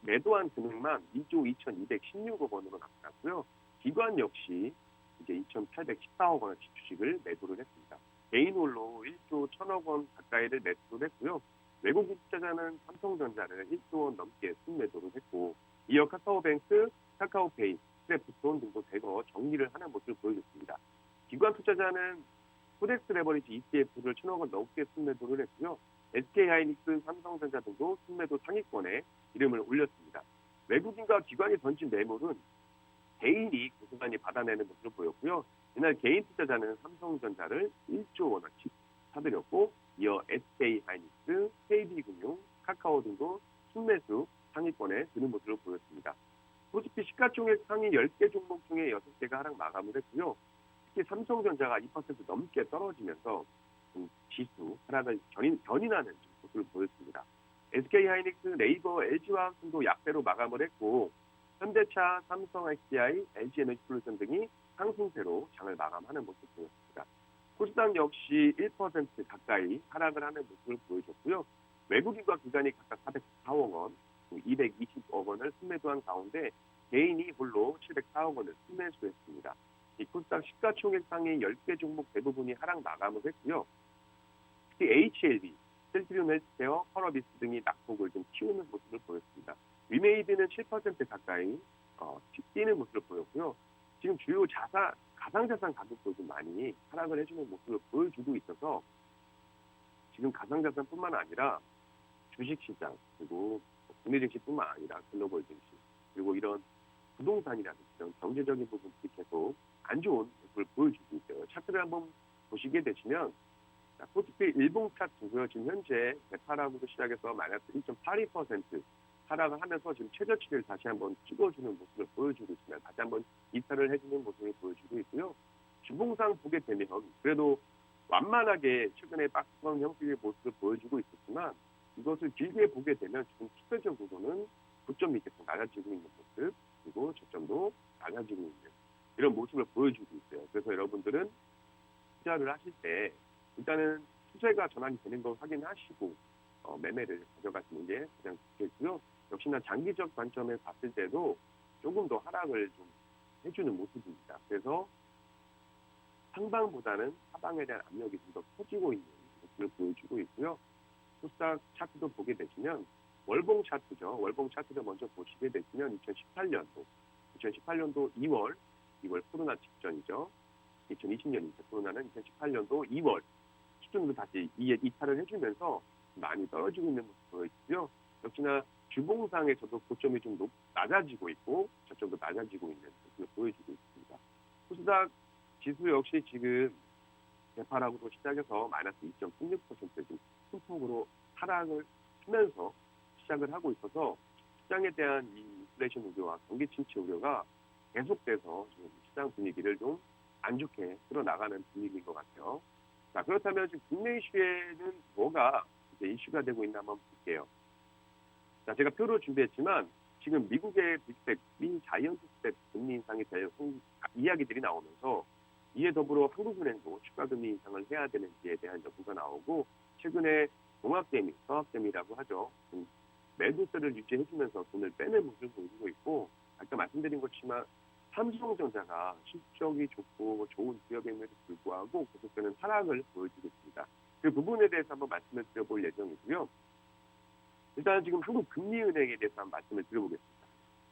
매도한 금액만 2조 2,216억 원으로 나타났고요. 기관 역시 이제 2,814억 원어치 주식을 매도를 했습니다. 개인 홀로 1조 1,000억 원 가까이를 매수를 했고요. 외국인 투자자는 삼성전자를 1조 원 넘게 순매도를 했고, 이어 카카오뱅크, 카카오페이, 크래프톤 등도 대거 정리를 하는 모습을 보여줬습니다. 기관 투자자는 코덱스 레버리지 ETF를 1,000억 원 넘게 순매도를 했고요. SK하이닉스, 삼성전자 등도 순매도 상위권에 이름을 올렸습니다. 외국인과 기관이 던진 매물은 개인이 고스란히 받아내는 모습을 보였고요. 이날 개인 투자자는 삼성전자를 1조 원어치 사들였고 이어 SK하이닉스, KB금융, 카카오 등도 순매수 상위권에 드는 모습을 보였습니다. 코스피 시가총액 상위 10개 종목 중에 6개가 하락 마감을 했고요. 특히 삼성전자가 2% 넘게 떨어지면서 지수 하락을 견인하는 모습을 보였습니다. SK하이닉스, 네이버, LG화학품도 약세로 마감을 했고 현대차, 삼성 SDI, LG에너지솔루션 등이 상승세로 장을 마감하는 모습을 보였습니다. 코스닥 역시 1% 가까이 하락을 하는 모습을 보여줬고요. 외국인과 기관이 각각 404억 원, 220억 원을 순매수한 가운데 개인이 홀로 704억 원을 순매수했습니다. 이 코스닥 시가총액 상위 10개 종목 대부분이 하락 마감을 했고요. 특히 HLB, 셀트리온 헬스케어, 펄어비스 등이 낙폭을 좀 키우는 모습을 보였습니다. 위메이드는 7% 가까이 뛰는 모습을 보였고요. 지금 주요 가상자산 가격도 좀 많이 하락을 해주는 모습을 보여주고 있어서 지금 가상자산뿐만 아니라 주식시장 그리고 국내 증시뿐만 아니라 글로벌 증시 그리고 이런 부동산이라든지 이런 경제적인 부분들이 계속 안 좋은 모습을 보여주고 있어요. 차트를 한번 보시게 되시면 코스피 일봉 차트고요. 지금 현재 대파락으로 시작해서 마이너스 1.82% 하락을 하면서 지금 최저치를 다시 한번 찍어주는 모습을 보여주고 있습니다. 다시 한번 이탈을 해주는 모습을 보여주고 있고요. 주봉상 보게 되면 그래도 완만하게 최근에 박스권 형식의 모습을 보여주고 있었지만 이것을 길게 보게 되면 지금 추세적으로는 고점이 계속 낮아지고 있는 모습 그리고 저점도 낮아지고 있는 이런 모습을 보여주고 있어요. 그래서 여러분들은 투자를 하실 때 일단은 추세가 전환이 되는 걸 확인하시고 매매를 가져가시는 게 가장 좋겠고요. 역시나 장기적 관점에서 봤을 때도 조금 더 하락을 좀 해주는 모습입니다. 그래서 상방보다는 하방에 대한 압력이 좀 더 커지고 있는 모습을 보여주고 있고요. 코스닥 차트도 보게 되시면 월봉 차트죠. 월봉 차트를 먼저 보시게 되시면 2018년도 2월 코로나 직전이죠. 2020년이죠. 코로나는 2018년도 2월 수준으로 다시 이탈을 해주면서 많이 떨어지고 있는 모습을 보여주고요. 역시나 주봉상에서도 고점이 좀 낮아지고 있고 저점도 낮아지고 있는 모습을 보여주고 있습니다. 코스닥 지수 역시 지금 대파락으로 시작해서 마이너스 2.16% 좀 큰 폭으로 하락을 하면서 시작을 하고 있어서 시장에 대한 이 인플레이션 우려와 경기 침체 우려가 계속돼서 지금 시장 분위기를 좀 안 좋게 끌어나가는 분위기인 것 같아요. 자, 그렇다면 지금 국내 이슈에는 뭐가 이제 이슈가 되고 있나 한번 볼게요. 자, 제가 표로 준비했지만 지금 미국의 빅텍, 미 자이언트 스텝 금리 인상에 대한 이야기들이 나오면서 이에 더불어 한국은행도 추가 금리 인상을 해야 되는지에 대한 여부가 나오고 최근에 동학개미, 서학개미라고 하죠. 매도세를 유지해주면서 돈을 빼는 모습을 보여주고 있고 아까 말씀드린 것처럼 삼성전자가 실적이 좋고 좋은 기업임에도 불구하고 계속되는 하락을 보여주고 있습니다. 그 부분에 대해서 한번 말씀을 드려볼 예정이고요. 일단 지금 한국금리은행에 대해서 한번 말씀을 드려보겠습니다.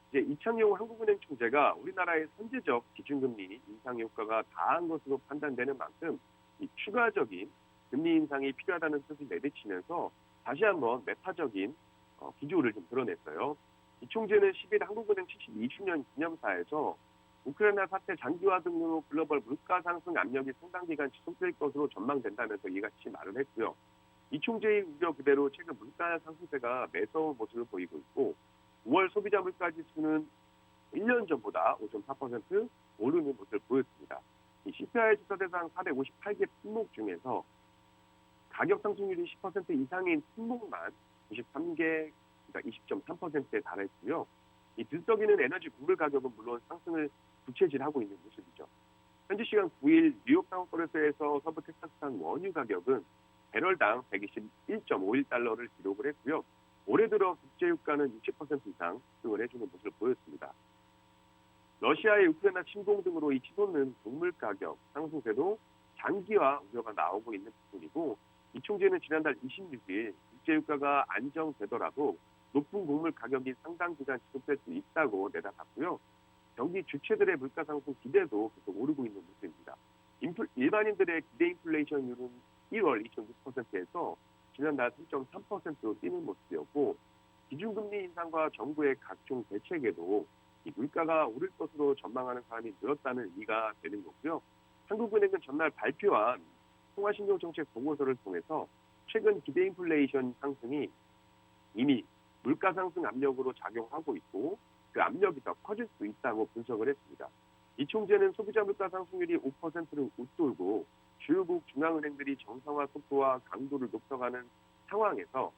이제 이창용 한국은행 총재가 우리나라의 선제적 기준금리 인상 효과가 다한 것으로 판단되는 만큼 이 추가적인 금리 인상이 필요하다는 뜻을 내비치면서 다시 한번 매파적인 기조를 좀 드러냈어요. 이 총재는 10일 한국은행 72주년 기념사에서 우크라이나 사태 장기화 등으로 글로벌 물가 상승 압력이 상당 기간 지속될 것으로 전망된다면서 이같이 말을 했고요. 이 총재의 우려 그대로 최근 물가 상승세가 매서운 모습을 보이고 있고 5월 소비자 물가 지수는 1년 전보다 5.4% 오르는 모습을 보였습니다. 이 CPI 조사 대상 458개 품목 중에서 가격 상승률이 10% 이상인 품목만 93개, 그러니까 20.3%에 달했고요. 이 들썩이는 에너지 국물 가격은 물론 상승을 부채질하고 있는 모습이죠. 현지 시간 9일 뉴욕 상업거래소에서 서부 텍사스산 원유 가격은 배럴당 121.51달러를 기록을 했고요. 올해 들어 국제유가는 60% 이상 상승을 해주는 모습을 보였습니다. 러시아의 우크라이나 침공 등으로 이 치솟는 곡물 가격 상승세도 장기화 우려가 나오고 있는 부분이고 이 총재는 지난달 26일 국제유가가 안정되더라도 높은 곡물 가격이 상당 기간 지속될 수 있다고 내다봤고요. 경기 주체들의 물가 상승 기대도 계속 오르고 있는 모습입니다. 일반인들의 기대 인플레이션율은 1월 2.6%에서 지난달 3.3%로 뛰는 모습이었고 기준금리 인상과 정부의 각종 대책에도 이 물가가 오를 것으로 전망하는 사람이 늘었다는 의미가 되는 거고요. 한국은행은 전날 발표한 통화신용정책 보고서를 통해서 최근 기대 인플레이션 상승이 이미 물가 상승 압력으로 작용하고 있고 그 압력이 더 커질 수 있다고 분석을 했습니다. 이 총재는 소비자 물가 상승률이 5%를 웃돌고 주요국 중앙은행들이 정상화 속도와 강도를 높여가는 상황에서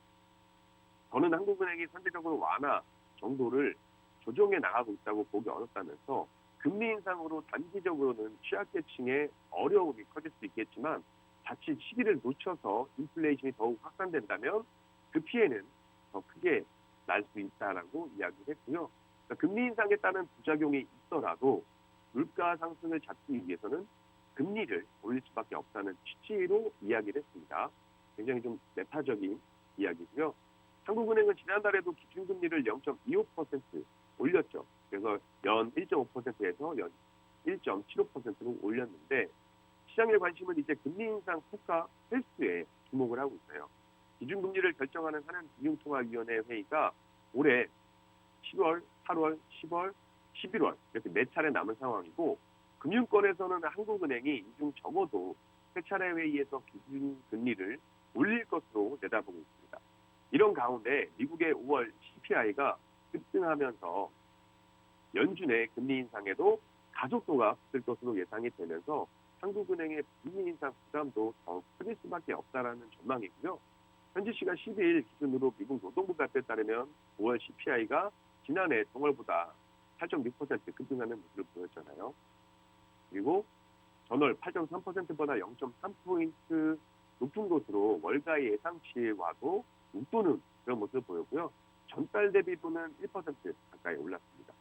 저는 한국은행이 선제적으로 완화 정도를 조정해 나가고 있다고 보기 어렵다면서 금리 인상으로 단기적으로는 취약계층의 어려움이 커질 수 있겠지만 자칫 시기를 놓쳐서 인플레이션이 더욱 확산된다면 그 피해는 더 크게 날 수 있다라고 이야기를 했고요. 그러니까 금리 인상에 따른 부작용이 있더라도 물가 상승을 잡기 위해서는 금리를 올릴 수밖에 없다는 취지로 이야기를 했습니다. 굉장히 좀 매파적인 이야기고요. 한국은행은 지난달에도 기준금리를 0.25% 올렸죠. 그래서 연 1.5%에서 연 1.75%로 올렸는데 시장의 관심은 이제 금리 인상 효과 횟수에 주목을 하고 있어요. 기준금리를 결정하는 한은금융통화위원회 회의가 올해 10월, 8월, 10월, 11월 이렇게 4차례 남은 상황이고 금융권에서는 한국은행이 이 중 적어도 3차례 회의에서 기준금리를 올릴 것으로 내다보고 있습니다. 이런 가운데 미국의 5월 CPI가 급등하면서 연준의 금리 인상에도 가속도가 붙을 것으로 예상이 되면서 한국은행의 금리 인상 부담도 더 커질 수밖에 없다라는 전망이고요. 현지 시간 12일 기준으로 미국 노동부 발표에 따르면 5월 CPI가 지난해 동월보다 8.6% 급등하는 모습을 보였잖아요. 그리고 전월 8.3%보다 0.3포인트 높은 것으로 월가의 예상치와도 웃도는 그런 모습을 보였고요. 전달 대비로는 1% 가까이 올랐습니다.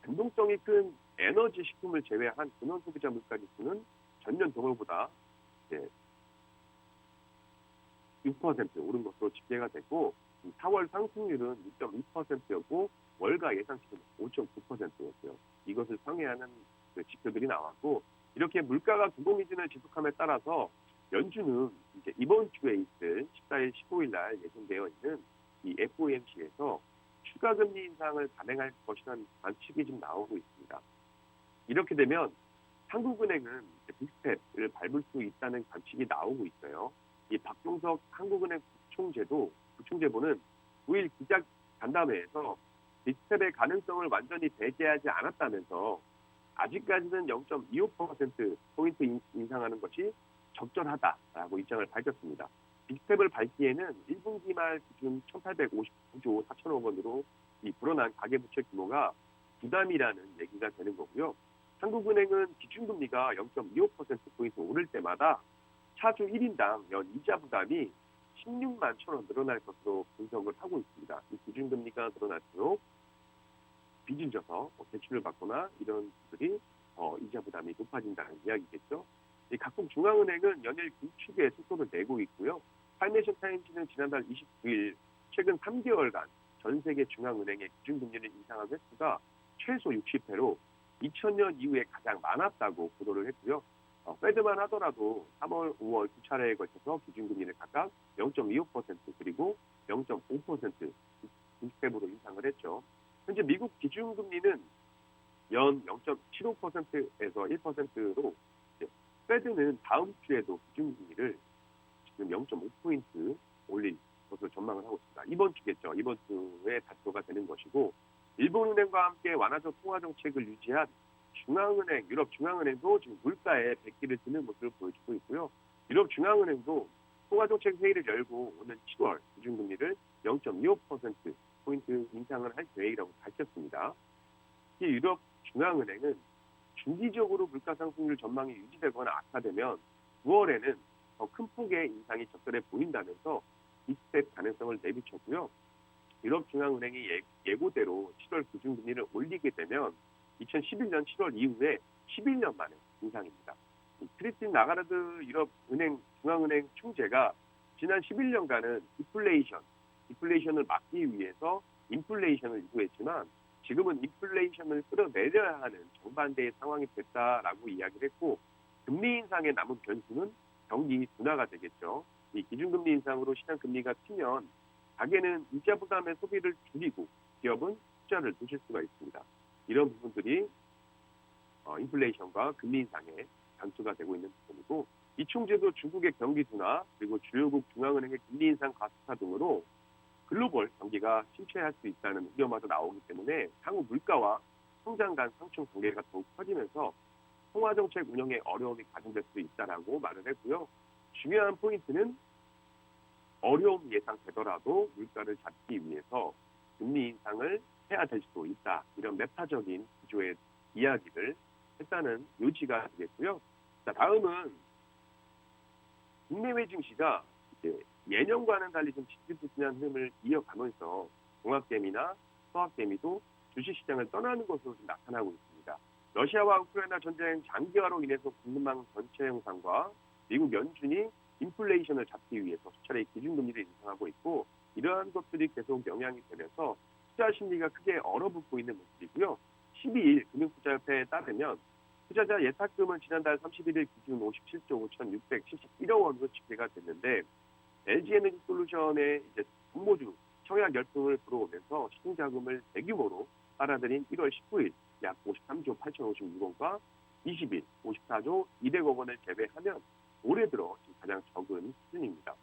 변동성이 큰 에너지 식품을 제외한 근원 소비자 물가 지수는 전년 동월보다 6% 오른 것으로 집계가 됐고 4월 상승률은 6.2%였고 월가 예상치는 5.9%였고요. 이것을 상회하는 지표들이 나왔고 이렇게 물가가 구공이진을 지속함에 따라서 연준은 이제 이번 주에 있을 14일, 15일 날 예정되어 있는 이 FOMC에서 추가 금리 인상을 단행할 것이라는 관측이 지금 나오고 있습니다. 이렇게 되면 한국은행은 빅스텝을 밟을 수 있다는 관측이 나오고 있어요. 이 박종석 한국은행 부총재보는 9일 기자 간담회에서 빅스텝의 가능성을 완전히 배제하지 않았다면서 아직까지는 0.25%포인트 인상하는 것이 적절하다라고 입장을 밝혔습니다. 빅스텝을 밟기에는 1분기 말 기준 1,859조 4천억 원으로 이 불어난 가계부채 규모가 부담이라는 얘기가 되는 거고요. 한국은행은 기준금리가 0.25%포인트 오를 때마다 차주 1인당 연 이자 부담이 16만 천 원 늘어날 것으로 분석을 하고 있습니다. 이 기준금리가 늘어날수록 빚을 져서 대출을 받거나 이런 분들이 이자 부담이 높아진다는 이야기겠죠. 이 각국 중앙은행은 연일 긴축의 속도를 내고 있고요. 파이낸셜 타임즈는 지난달 29일 최근 3개월간 전 세계 중앙은행의 기준금리를 인상한 횟수가 최소 60회로 2000년 이후에 가장 많았다고 보도를 했고요. 페드만 하더라도 3월, 5월 두 차례에 걸쳐서 기준금리를 각각 0.25% 그리고 0.5% 90로 인상을 했죠. 현재 미국 기준금리는 연 0.75%에서 1%로 페드는 다음 주에도 기준금리를 지금 0.5포인트 올릴 것으로 전망을 하고 있습니다. 이번 주겠죠. 이번 주에 발표가 되는 것이고 일본은행과 함께 완화적 통화정책을 유지한 중앙은행, 유럽 중앙은행도 지금 물가에 백기를 드는 모습을 보여주고 있고요. 유럽 중앙은행도 통화정책 회의를 열고 오는 7월 기준금리를 0.25%포인트 인상을 할 계획이라고 밝혔습니다. 이 유럽 중앙은행은 중기적으로 물가 상승률 전망이 유지되거나 악화되면 9월에는 더 큰 폭의 인상이 적절해 보인다면서 빅스텝 가능성을 내비쳤고요. 유럽 중앙은행이 예고대로 7월 기준금리를 올리게 되면 2011년 7월 이후에 11년 만에 인상입니다. 크리스틴 라가르드 유럽 중앙은행 총재가 지난 11년간은 디플레이션을 막기 위해서 인플레이션을 유도했지만 지금은 인플레이션을 끌어내려야 하는 정반대의 상황이 됐다라고 이야기를 했고 금리 인상에 남은 변수는 경기 둔화가 되겠죠. 이 기준금리 인상으로 시장금리가 튀면 가게는 이자 부담의 소비를 줄이고 기업은 투자를 도실 수가 있습니다. 이런 부분들이 인플레이션과 금리 인상의 단초가 되고 있는 부분이고 이 총재도 중국의 경기 둔화 그리고 주요국 중앙은행의 금리 인상 가속화 등으로 글로벌 경기가 침체할 수 있다는 우려마저 나오기 때문에 향후 물가와 성장 간 상충 관계가 더욱 커지면서 통화정책 운영에 어려움이 가중될 수 있다라고 말을 했고요. 중요한 포인트는 어려움 예상되더라도 물가를 잡기 위해서 금리 인상을 해야 될 수도 있다. 이런 매파적인 구조의 이야기를 했다는 요지가 되겠고요. 자, 다음은 국내외 증시가 이제 예년과는 달리 좀 지지부진한 흐름을 이어가면서 동학개미나 서학개미도 주식시장을 떠나는 것으로 좀 나타나고 있습니다. 러시아와 우크라이나 전쟁 장기화로 인해서 공급망 전체 형상과 미국 연준이 인플레이션을 잡기 위해서 수차례 기준금리를 인상하고 있고 이러한 것들이 계속 영향이 되면서 투자 심리가 크게 얼어붙고 있는 모습이고요. 12일 금융투자협회에 따르면 투자자 예탁금은 지난달 31일 기준 57조 5,671억 원으로 집계가 됐는데 LG에너지솔루션의 이제 공모주 청약 열풍을 불어오면서 시중자금을 대규모로 빨아들인 1월 19일 약 53조 8,056억과 20일 54조 200억 원을 제외하면 올해 들어 지금 가장 적은 수준입니다.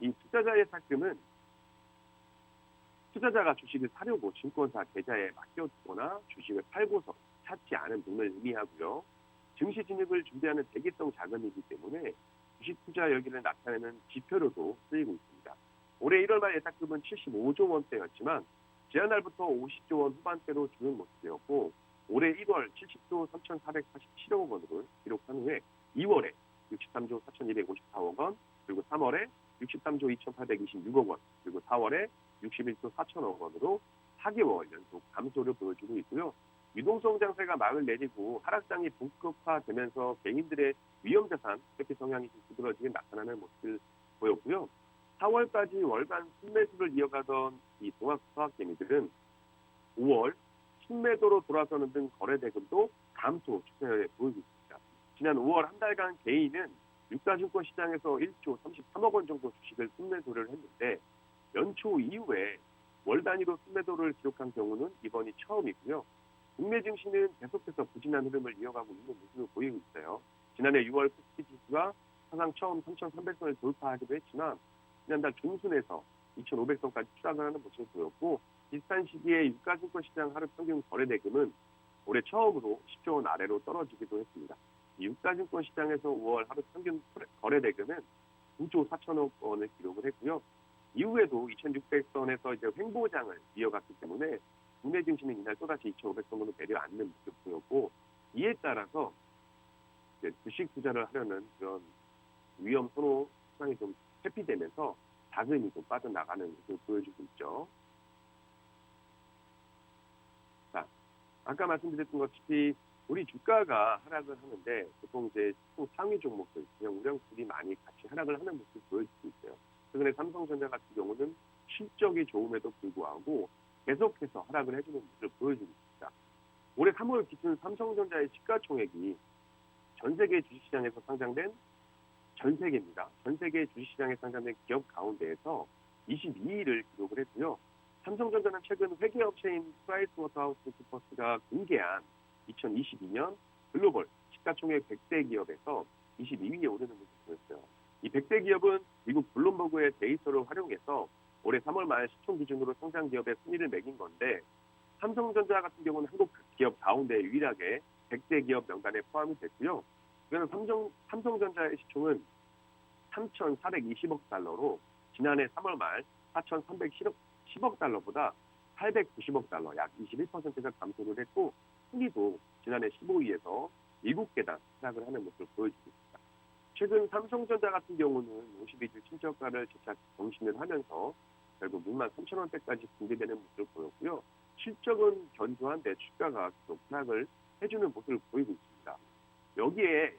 이 투자자 예탁금은 투자자가 주식을 사려고 증권사 계좌에 맡겨두거나 주식을 팔고서 찾지 않은 돈을 의미하고요. 증시 진입을 준비하는 대기성 자금이기 때문에 주식 투자 여기를 나타내는 지표로도 쓰이고 있습니다. 올해 1월 말 예탁금은 75조 원대였지만 지난달부터 50조 원 후반대로 주는 모습이었고 올해 1월 70조 3,447억 원으로 기록한 후에 2월에 63조 4,254억 원, 그리고 3월에 63조 2,826억 원, 그리고 4월에 61조 4천억 원으로 4개월 연속 감소를 보여주고 있고요. 유동성 장세가 막을 내리고 하락장이 본격화되면서 개인들의 위험자산 회피 성향이 좀 두드러지게 나타나는 모습을 보였고요. 4월까지 월간 순매수를 이어가던 이 동학개미들은 5월 순매도로 돌아서는 등 거래 대금도 감소 추세를 보이고 있습니다. 지난 5월 한 달간 개인은 유가증권 시장에서 1조 33억 원 정도 주식을 순매도를 했는데 연초 이후에 월 단위로 순매도를 기록한 경우는 이번이 처음이고요. 국내 증시는 계속해서 부진한 흐름을 이어가고 있는 모습을 보이고 있어요. 지난해 6월 코스피 지수가 사상 처음 3,300선을 돌파하기도 했지만 지난달 중순에서 2,500선까지 추락을 하는 모습을 보였고 비슷한 시기에 유가증권 시장 하루 평균 거래 대금은 올해 처음으로 10조 원 아래로 떨어지기도 했습니다. 유가증권 시장에서 5월 하루 평균 거래 대금은 9조 4천억 원을 기록을 했고요. 이후에도 2,600선에서 이제 횡보장을 이어갔기 때문에 국내 증시는 이날 또다시 2,500선으로 내려앉는 모습을 보였고 이에 따라서 이제 주식 투자를 하려는 그런 위험 선호 상황이 좀 회피되면서 자금이 좀 빠져나가는 모습을 보여주고 있죠. 자, 아까 말씀드렸던 것처럼 우리 주가가 하락을 하는데 보통 이제 상위 종목들, 그냥 우량주들이 많이 같이 하락을 하는 모습을 보여주고 있어요. 최근에 삼성전자 같은 경우는 실적이 좋음에도 불구하고 계속해서 하락을 해주는 모습을 보여주고 있습니다. 올해 3월 기준 삼성전자의 시가총액이 전 세계 주식시장에서 상장된 전 세계입니다. 전 세계 주식시장에 상장된 기업 가운데에서 22위를 기록을 했고요. 삼성전자는 최근 회계업체인 프라이스워터하우스쿠퍼스가 공개한 2022년 글로벌 시가총액 100대 기업에서 22위에 오르는 모습을 보였어요. 이 100대 기업은 미국 블룸버그의 데이터를 활용해서 올해 3월 말 시총 기준으로 상장 기업의 순위를 매긴 건데 삼성전자 같은 경우는 한국 기업 가운데 유일하게 100대 기업 명단에 포함이 됐고요. 그래서 삼성전자의 시총은 3,420억 달러로 지난해 3월 말 4,310억 달러보다 890억 달러, 약 21%가 감소를 했고 순위도 지난해 15위에서 7계단 하락을 하는 모습을 보여주고 있습니다. 최근 삼성전자 같은 경우는 52주 친저가를 재차 경신을 하면서 결국 6만 3천 원대까지 붕괴되는 모습을 보였고요. 실적은 견조한데 주가가 계속 하락을 해주는 모습을 보이고 있습니다. 여기에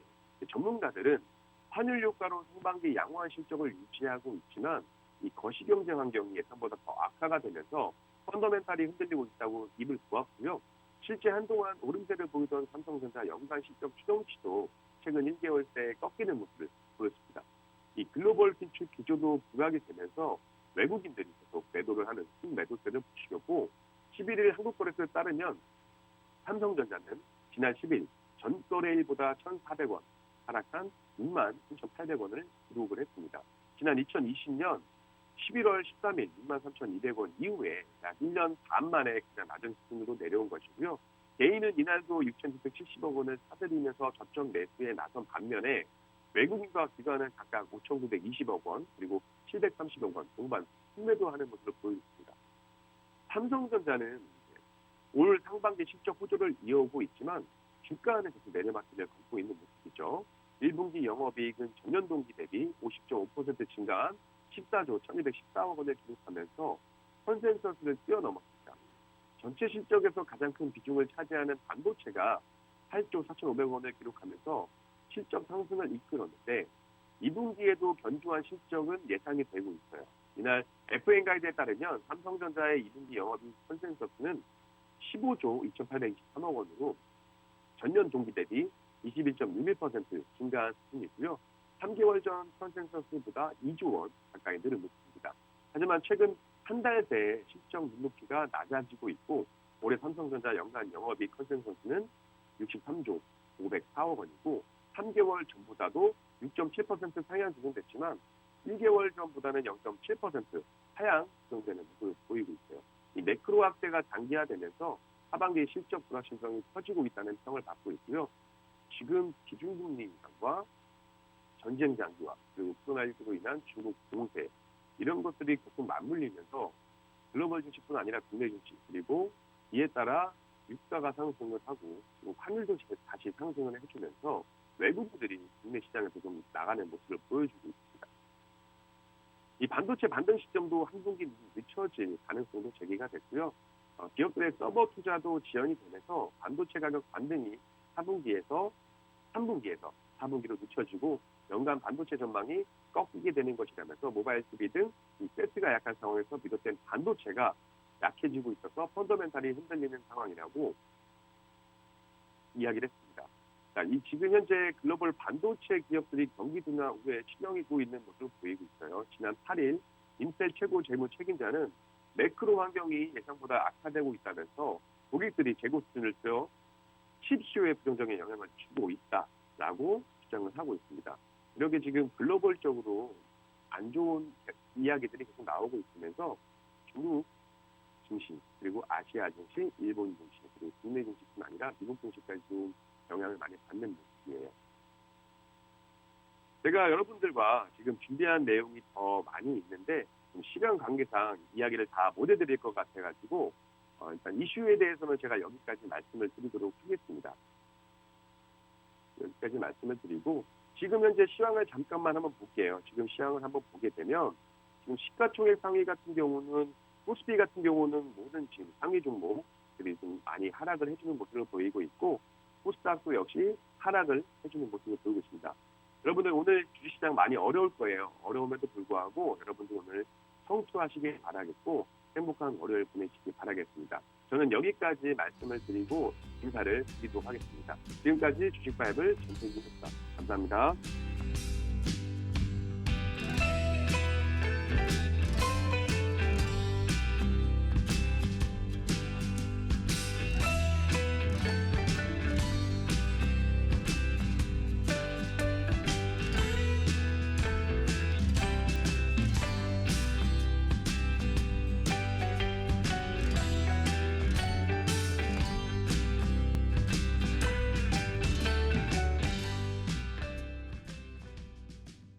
전문가들은 환율 효과로 상반기 양호한 실적을 유지하고 있지만 이 거시경제 환경이 예상보다 더 악화가 되면서 펀더멘탈이 흔들리고 있다고 입을 모았고요. 실제 한동안 오름세를 보이던 삼성전자 연간 실적 추정치도 최근 1개월 새 꺾이는 모습을 보였습니다. 이 글로벌 진출 기조도 부각이 되면서 외국인들이 계속 매도를 하는 매도세를 붙이고 11일 한국거래소에 따르면 삼성전자는 지난 10일 전거래일보다 1,400원 하락한 63,800원을 기록을 했습니다. 지난 2020년 11월 13일 63,200원 이후에 약 1년 반 만에 가장 낮은 수준으로 내려온 것이고요. 개인은 이날도 6,970억 원을 사들이면서 저점 매수에 나선 반면에 외국인과 기관은 각각 5,920억 원 그리고 730억 원 동반 순매도하는 모습을 보여줬습니다. 삼성전자는 올 상반기 실적 호조를 이어오고 있지만 주가는 계속 내려막기를 걷고 있는 모습이죠. 1분기 영업이익은 전년 동기 대비 50.5% 증가한 14조 1,214억 원을 기록하면서 컨센서스를 뛰어넘었습니다. 전체 실적에서 가장 큰 비중을 차지하는 반도체가 8조 4,500원을 기록하면서 실적 상승을 이끌었는데 2분기에도 견조한 실적은 예상이 되고 있어요. 이날 FN 가이드에 따르면 삼성전자의 2분기 영업이익 컨센서스는 15조 2,823억 원으로 전년 동기 대비 21.61% 증가한 수준이고요. 3개월 전 컨센서스보다 2조 원 가까이 늘은 모습입니다. 하지만 최근 한 달 새 실적 눈높이가 낮아지고 있고 올해 삼성전자 연간 영업이익 컨센서스는 63조 504억 원이고 3개월 전보다도 6.7% 상향 진행됐지만 1개월 전보다는 0.7% 하향 조정되는 모습을 보이고 있어요. 이 매크로 확대가 장기화되면서 하반기 실적 불확실성이 커지고 있다는 평을 받고 있고요. 지금 기준금리 인상과 전쟁 장기화 그리고 코로나19로 인한 중국 공세 이런 것들이 계속 맞물리면서 글로벌 증시뿐 아니라 국내 증시 그리고 이에 따라 유가가 상승을 하고 그리고 환율도 다시 상승을 해주면서 외국인들이 국내 시장에서 좀 나가는 모습을 보여주고 있습니다. 이 반도체 반등 시점도 한 분기 늦춰질 가능성도 제기가 됐고요. 기업들의 서버 투자도 지연이 되면서 반도체 가격 반등이 4분기에서 4분기로 늦춰지고 연간 반도체 전망이 꺾이게 되는 것이라면서 모바일 TV 등 이 세트가 약한 상황에서 비롯된 반도체가 약해지고 있어서 펀더멘탈이 흔들리는 상황이라고 이야기를 했습니다. 자, 이 지금 현재 글로벌 반도체 기업들이 경기 둔화 후에 치명이고 있는 모습을 보이고 있어요. 지난 8일 인텔 최고 재무 책임자는 매크로 환경이 예상보다 악화되고 있다면서 고객들이 재고 수준을 펴 칩 수요에 부정적인 영향을 주고 있다라고 주장을 하고 있습니다. 이렇게 지금 글로벌적으로 안 좋은 이야기들이 계속 나오고 있으면서 중국 증시 그리고 아시아 증시, 일본 증시 그리고 국내 증시뿐 아니라 미국 증시까지 좀 영향을 많이 받는 모습이에요. 제가 여러분들과 지금 준비한 내용이 더 많이 있는데 좀 시간 관계상 이야기를 다 못 해드릴 것 같아가지고 일단 이슈에 대해서는 제가 여기까지 말씀을 드리도록 하겠습니다. 여기까지 말씀을 드리고 지금 현재 시황을 잠깐만 한번 볼게요. 지금 시황을 한번 보게 되면 지금 시가총액 상위 같은 경우는 코스피 같은 경우는 모든 지금 상위 종목들이 좀 많이 하락을 해주는 모습을 보이고 있고 코스닥도 역시 하락을 해주는 모습을 보이고 있습니다. 여러분들 오늘 주식시장 많이 어려울 거예요. 어려움에도 불구하고 여러분들 오늘 성투하시길 바라겠고 행복한 월요일 보내시길 바라겠습니다. 저는 여기까지 말씀을 드리고 인사를 드리도록 하겠습니다. 지금까지 주식바이블 전태기였습니다. 감사합니다.